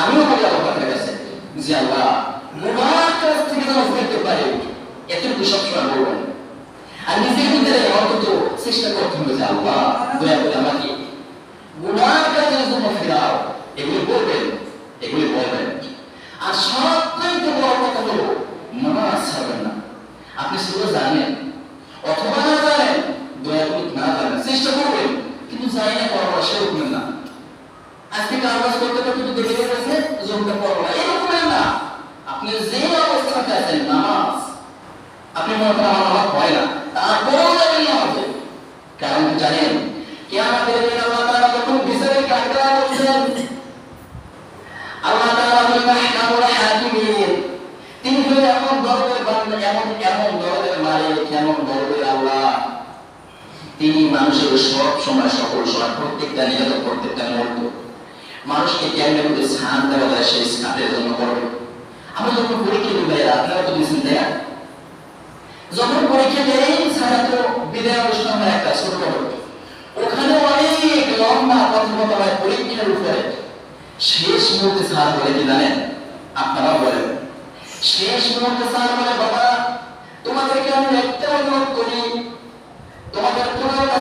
আমিও বলি আল্লাহর কাছে যে আল্লাহ গুনার কাছ থেকে যেন ফিরতে পারি, এতটুকু সবসময় বলবেন। আর নিজের ভিতরে অন্তত চেষ্টা করতে হবে যে আল্লাহ দয়া করে আমাকে গুনার কাজের জন্য ফেরাও, এগুলি বলবেন, এগুলি বলবেন। আর সবথেকে বড় কথা হলো নামাজ ছাড়বেন না। আপনি শুধু জানেন অথবা না জানেন, দয়া করে না জানেন চেষ্টা করবেন, কিন্তু জানি না পরামর্শ করবেন না। আজকে কাজ করতে করতে যদি দেখে গেছে জমতে পারবো না, এরকম না। আপনি যে অবস্থাতে আছেন নামাজ, আপনি মনে করেন আমার নামাজ হয় না, তারপরেও যাবেন নামাজে। কারণ কি জানেন, কিয়ামতের দিন আল্লাহ তাআলা যখন বিচারের কাঠগড়ায় বসবেন, আল্লাহ তাআলা হলেন আহকামুল হাকিমিন। তিনি হলেন এমন দরদের বান্দা, এমন দরদের মালিক, এমন দরদের আল্লাহ। তিনি মানুষের সব সময়, সকল সময়, প্রত্যেকটা নিয়ত, প্রত্যেকটা মুহূর্ত মানুষকে কেমন করে স্থান দেওয়া যায় সেই স্থানের জন্য করবে। আমরা যখন পরীক্ষা দিই ভাইয়া, আপনারা তো দিয়েছেন তাই না? যখন পরীক্ষা দেই ছাত্র বিদায় অনুষ্ঠান হয় একটা ছোট বড়, ওখানে অনেক লম্বা কথোপকথন হয় পরীক্ষার উপরে। শেষ মুহূর্তে স্যার বলে কি জানেন? আপনারা বলেন, শেষ মুহূর্তে স্যার বলে বাবা তোমাদেরকে আমি একটা অনুরোধ করি, তোমাদের কোনো